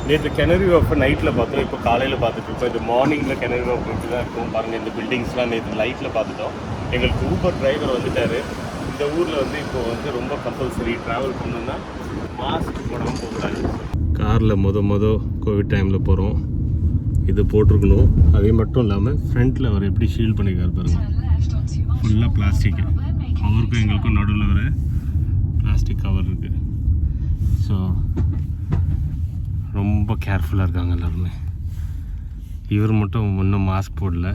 நேற்று canary of நைட்டில் பார்த்தோம், இப்போ காலையில் பார்த்துட்டு இருக்கோம். இது மார்னிங்கில் கெனரி ஆஃப் இப்படி தான் இருக்கும் பாருங்கள். இந்த பில்டிங்ஸ்லாம் நேற்று லைட்டில் பார்த்துட்டோம். எங்களுக்கு ஊபர் டிரைவர் வந்துட்டார். இந்த ஊரில் வந்து இப்போ வந்து ரொம்ப கம்பல்சரி ட்ராவல் பண்ணணுன்னா மாஸ்க் போடாமல் போகக்கூடாது. காரில் கோவிட் டைமில் போகிறோம், இது போட்டிருக்கணும். அதே மட்டும் இல்லாமல் ஃப்ரண்ட்டில் அவர் எப்படி ஷீல்ட் பண்ணியிருக்காரு பாருங்கள், ஃபுல்லாக பிளாஸ்டிக்கு. அவருக்கும் எங்களுக்கும் நடுவில் ஒரு பிளாஸ்டிக் கவர் இருக்குது. ஸோ ரொம்ப கேர்ஃபுல்லாக இருக்காங்க எல்லாருமே. இவர் மட்டும் இன்னும் மாஸ்க் போடல.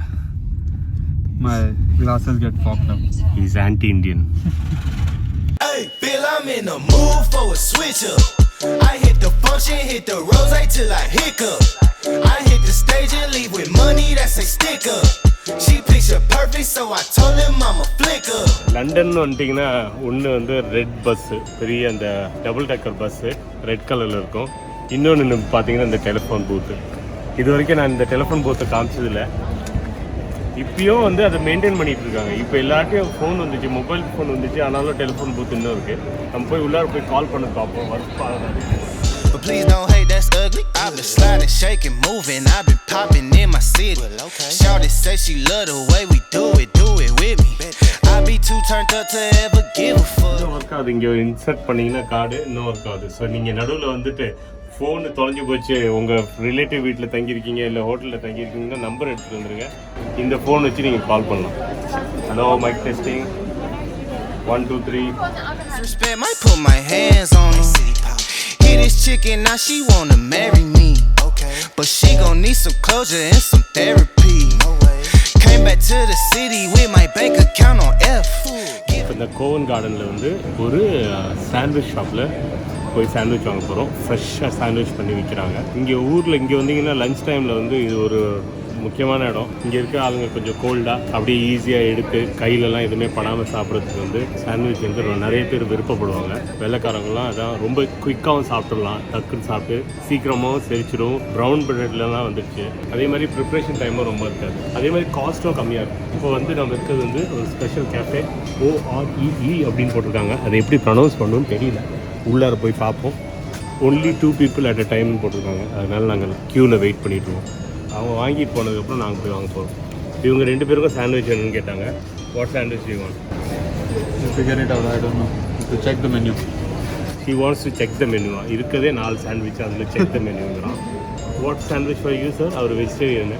My glasses get popped up. He's anti-Indian. Hey, Bill, I'm in the mood for a switch up. I hit the function, hit the rose till I hiccup. I hit the stage and leave with money that's a sticker. She picture perfect, so I told him I'm a flicker. London வந்துட்டிங்கன்னா ஒன்று வந்து red bus, பெரிய அந்த double taker bus red கலரில் இருக்கும். இன்னொன்று பார்த்தீங்கன்னா இந்த டெலிஃபோன் பூத்து. இது வரைக்கும் நான் இந்த டெலிஃபோன் பூத்தை காமிச்சதில்லை. இப்பயும் வந்து அதை மெயின்டைன் பண்ணிகிட்டு இருக்காங்க. இப்போ எல்லார்ட்டையும் ஃபோன் வந்துச்சு, மொபைல் ஃபோன் வந்துச்சு, ஆனாலும் டெலிஃபோன் பூத் இன்னும் இருக்குது. நம்ம போய் உள்ளார போய் கால் பண்ண பார்ப்போம். ஒர்க் ஆகாது. But please don't hate, that's ugly. I've been sliding, shaking, moving. I've been popping in my city. Shawty say she love the way we do it with me. I be too turned up to ever give a fuck. Work ஆகுது. இங்கே insert பண்ணிங்கன்னா card இன்னும் work ஆகுது. So நீங்கள் நடுவில் வந்துட்டு phone தொலைஞ்சி போச்சு, உங்கள் ரிலேட்டிவ் வீட்டில் தங்கியிருக்கீங்க இல்லை ஹோட்டலில் தங்கியிருக்கீங்கன்னா நம்பர் எடுத்துகிட்டு வந்துடுங்க. இந்த ஃபோன் வச்சு நீங்கள் கால் பண்ணலாம். Hello, mike testing 1 2 3. Respect, might put my hands on her. Hit this chicken, now she wanna marry me. Okay, but she gon' need some closure and some therapy. No way. Came back to the city with my bank account on F. இந்த கோவன் கார்டனில் வந்து ஒரு sandwich ஷாப்பில் போய் sandwich வாங்க போகிறோம். ஃப்ரெஷ்ஷாக sandwich பண்ணி விற்கிறாங்க. இங்கே ஊரில் இங்கே வந்தீங்கன்னா லன்ச் டைமில் வந்து இது ஒரு முக்கியமான இடம். இங்கே இருக்க ஆளுங்க கொஞ்சம் கோல்டாக அப்படியே ஈஸியாக எடுத்து கையிலலாம் எதுவுமே படாமல் சாப்பிட்றதுக்கு வந்து சாண்ட்விச் வந்து நிறைய பேர் விருப்பப்படுவாங்க. வெள்ளைக்காரங்களாம் அதான் ரொம்ப குயிக்காகவும் சாப்பிட்றலாம், டக்குன்னு சாப்பிட்டு சீக்கிரமாகவும் செரிச்சிடும். ப்ரௌன் பிரெட்லாம் வந்துடுச்சு. அதே மாதிரி ப்ரிப்ரேஷன் டைமும் ரொம்ப இருக்காது. அதே மாதிரி காஸ்ட்டும் கம்மியாக இருக்கும். இப்போ வந்து நம்ம இருக்கிறது வந்து ஒரு ஸ்பெஷல் கேஃபே, OREE அப்படின்னு போட்டிருக்காங்க. அதை எப்படி ப்ரொனவுன்ஸ் பண்ணணும்னு தெரியல, உள்ளார போய் பார்ப்போம். Only 2 people at a time போட்டிருக்காங்க. அதனால் நாங்கள் க்யூவில் வெயிட் பண்ணிட்டுருவோம். அவங்க வாங்கிட்டு போனதுக்கப்புறம் நாங்கள் போய் வாங்க போகிறோம். இவங்க 2 பேருக்கும் சாண்ட்விச் வேணும்னு கேட்டாங்க. What sandwich you want? You figure it out, I don't know. To check the menu. He wants to check the menu. இருக்கதே 4 சாண்ட்விச், அதில் செக் த மெனுங்கிறான். What sandwich for you sir? அவர் வெஜிடேரியன்.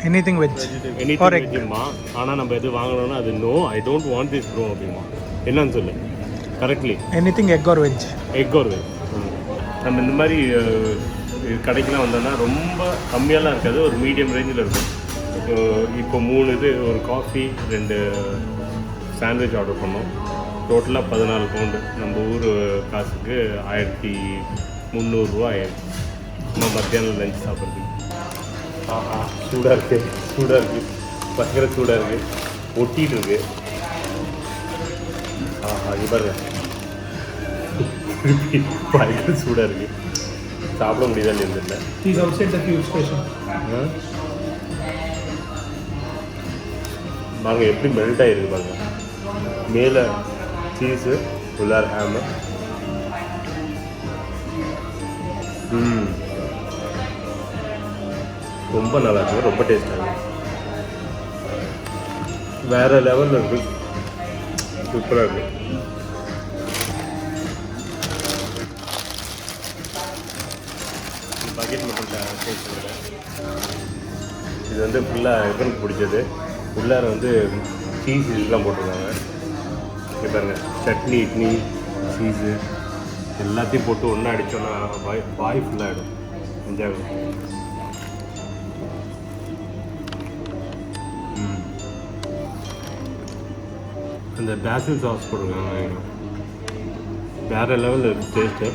எனிதிங் வெஜ், எனிதிங் வெஜ்மா. ஆனால் நம்ம எது வாங்கணும்னா அது no, I don't want this bro அப்படிமா. என்னன்னு சொல்லு கரெக்ட்லி. Anything egg or veg. Egg or veg. நம்ம இந்த மாதிரி கடைக்கெலாம் வந்தோம்னா ரொம்ப கம்மியாலாம் இருக்காது, ஒரு மீடியம் ரேஞ்சில் இருக்கும். இப்போ 3 இது, ஒரு காஃபி, 2 சாண்ட்விச் ஆர்டர் பண்ணோம். டோட்டலாக 14 பவுண்டு. நம்ம ஊர் காசுக்கு 1300 ரூபா ஆயிடுச்சு. நம்ம மத்தியானம் லஞ்ச் சாப்பிட்றதுக்கு. ஆஹா, சூடாக இருக்குது, பயங்கர சூடாக இருக்குது, ஒட்டிகிட்டு இருக்கு. ஆஹா, இது பாருங்க, பயங்கர சூடாக இருக்குது, சாப்பிட முடியாதுன்னு இருந்தில்ல. He's outside the tube station. பாருங்க எப்படி மெல்ட் ஆகிருக்கு பாருங்க. மேலே சீஸு, உள்ளார ஹேமு. ரொம்ப நல்லா இருக்குது, ரொம்ப டேஸ்டாக இருக்குது, வேறு லெவலில் இருக்குது, சூப்பராக இருக்குது. பக்கெட் மட்டும் டேஸ்ட் பண்ணுறேன். இது வந்து ஃபுல்லாக எவனுக்கு பிடிச்சது. உள்ளார வந்து சீஸ் இதெல்லாம் போட்டிருக்காங்க. இங்கே பாருங்க, சட்னி, இட்னி, சீஸு எல்லாத்தையும் போட்டு ஒன்றா அடித்தோன்னா வாய் ஃபுல்லாகிடும். என்ஜாய். அந்த பேசில் சாஸ் போட்டிருக்காங்க, வேறு லெவலில் இருக்குது டேஸ்ட்டு.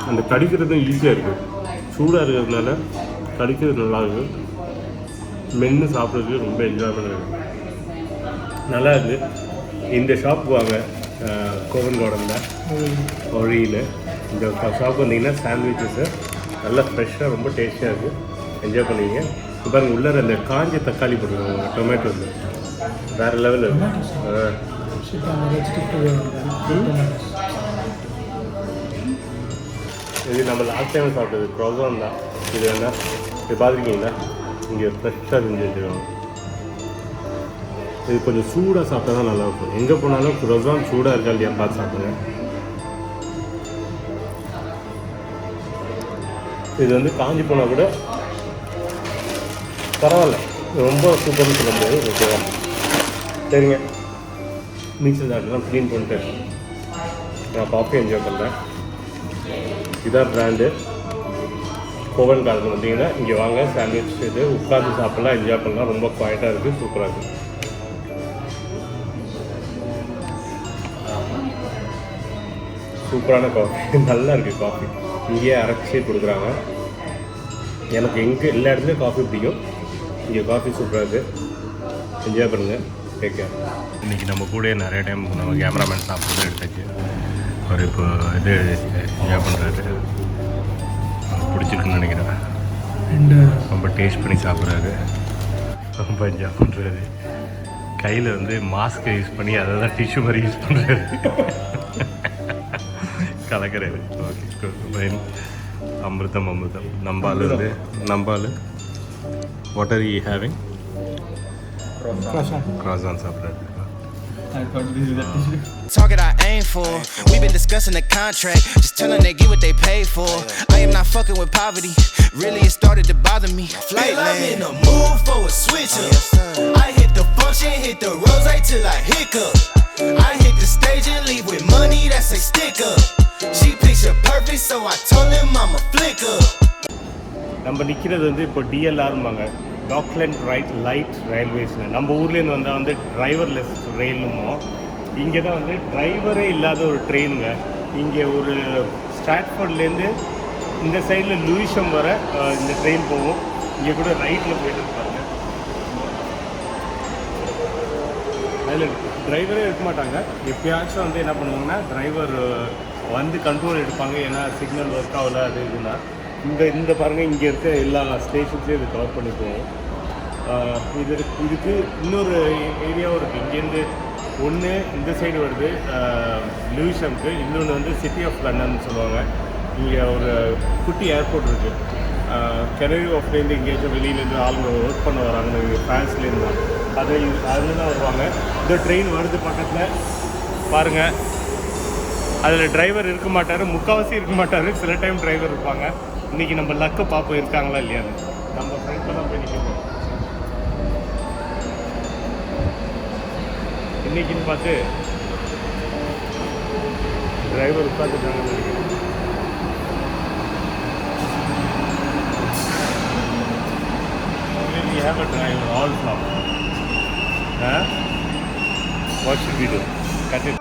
அந்த கடிக்கிறதும் ஈஸியாக இருக்குது, சூடாக இருக்கிறதுனால கடிக்கிறது நல்லாயிருக்கு. மென்று சாப்பிட்றதுக்கு ரொம்ப என்ஜாய்மெண்ட் இருக்குது, நல்லா இருக்குது. இந்த ஷாப்புக்கு வாங்க, கோவன் கார்டனில் ஒரியில். இந்த ஷாப் வந்தீங்கன்னா சாண்ட்விச்சஸு நல்லா ஃப்ரெஷ்ஷாக ரொம்ப டேஸ்டியாக இருக்குது, என்ஜாய் பண்ணுவீங்க. இப்போ பாருங்கள், உள்ளார அந்த காஞ்ச தக்காளி போட்டுருக்காங்க, டொமேட்டோ வந்து வேறு லெவலில் இருக்குது. இது நம்ம லாஸ்ட் டைம் சாப்பிட்டது க்ரோசான் தான். இது வேணா இது பார்த்துருக்கீங்களா, இங்கே ஃப்ரெஷ்ஷாக செஞ்சு வச்சுருக்காங்க. இது கொஞ்சம் சூடாக சாப்பிட்டா தான் நல்லாயிருக்கும். எங்கே போனாலும் க்ரோசான் சூடாக இருக்கா இல்லையா பார்த்து சாப்பிடுங்க. இது வந்து காஞ்சி போனால் கூட பரவாயில்ல, ரொம்ப சூப்பர்னு சொல்ல முடியாது. ஓகேவா, சரிங்க. மிக்சர் ஜார்லாம் க்ளீன் பண்ணிட்டு நான் காஃபி என்ஜாய் பண்ணுறேன். இதான் பிராண்டு. கோவன் கார்டன் வந்தீங்கன்னா இங்கே வாங்க. சாண்ட்விச் இது உட்காந்து சாப்பிட்லாம், என்ஜாய் பண்ணலாம். ரொம்ப குவாய்ட்டாக இருக்குது, சூப்பராக இருக்குது. சூப்பரான காஃபி, நல்லா இருக்குது காஃபி. இங்கேயே அரைச்சி கொடுக்குறாங்க. எனக்கு எங்கே எல்லா இடத்துலையும் காஃபி பிடிக்கும். இங்கே காஃபி சூப்பராக இருக்குது, என்ஜாய் பண்ணுங்கள். Take care. இன்றைக்கி நம்ம கூட நிறைய டைம் நம்ம கேமராமேன் சாப்பிட்றது எடுத்தாச்சு. அவர் இப்போ இது என்ஜாய் பண்ணுறாரு, பிடிச்சிருக்குன்னு நினைக்கிறேன். அண்டு ரொம்ப டேஸ்ட் பண்ணி சாப்பிட்றாரு, ரொம்ப என்ஜாய் பண்ணுறாரு. கையில் வந்து மாஸ்க்கை யூஸ் பண்ணி அதை தான் டிஷ்யூ மாதிரி யூஸ் பண்ணுறாரு, கலக்கிறாரு. ஓகே, அமிர்தம் அமிர்தம். நம்பால் வந்து நம்பால். What are you having? croissant சாப்பிட்றாரு. Target I aim for. We've been discussing the contract. Just tell them they get what they pay for. I am not fucking with poverty. Really, it started to bother me. Flight I'm in the mood for a switch up. I hit the function, hit the rose till I hiccup. I hit the stage and leave with money that's a sticker. She picture perfect, so I told him I'm a flicker. நம்ம நிற்கிறது வந்து இப்போ DLRம்பாங்க, டாக்லண்ட் light ரயில்வேஸ்னு. நம்ம ஊர்லேருந்து வந்தால் வந்து driverless ரயிலுமோ, இங்கே தான் வந்து டிரைவரே இல்லாத ஒரு ட்ரெயினுங்க. இங்கே ஒரு ஸ்டாட்ஃபோர்ட்லேருந்து இந்த சைடில் லூயிஷம் வர இந்த ட்ரெயின் போகும். இங்கே கூட ரைட்டில் போய்ட்டு இருப்பாங்க. அதில் டிரைவரே இருக்க மாட்டாங்க. எப்பயாச்சும் வந்து என்ன பண்ணுவாங்கன்னா டிரைவர் வந்து கண்ட்ரோல் எடுப்பாங்க, ஏன்னா சிக்னல் ஒர்க் ஆகல அது இதுனா. இந்த பாருங்கள், இங்கே இருக்க எல்லா ஸ்டேஷன்ஸையும் இது கவர் பண்ணி போவோம். இதுக்கு இன்னொரு ஏரியாவும் இருக்குது. இங்கேருந்து ஒன்று இந்த சைடு வருது லூயிஷம்க்கு, இன்னொன்று வந்து சிட்டி ஆஃப் லண்டன் சொல்லுவாங்க. இங்கே ஒரு குட்டி ஏர்போர்ட் இருக்குது. கெனரி ஆஃப்லேருந்து எங்கேயாச்சும் வெளியிலேருந்து ஆளுங்க ஒர்க் பண்ண வராங்க, இங்கே ஃப்ரான்ஸ்லேருந்து அதில் தான் வருவாங்க. இந்த ட்ரெயின் வருது பக்கத்தில் பாருங்கள். அதில் டிரைவர் இருக்க மாட்டார், முக்கால்வாசி இருக்க மாட்டார். சில டைம் டிரைவர் இருப்பாங்க. இன்றைக்கி நம்ம லக்கை பார்ப்போம் இருக்காங்களா இல்லையான்னு. நம்ம ஃப்ரெண்ட்ஸில் தான் போய் நிற்க போகிறோம். இன்றைக்கின்னு பார்த்து டிரைவர் உட்காந்துட்டாங்கன்னு நினைக்கிறேன். We have a driver all from. What should we do? Cut it.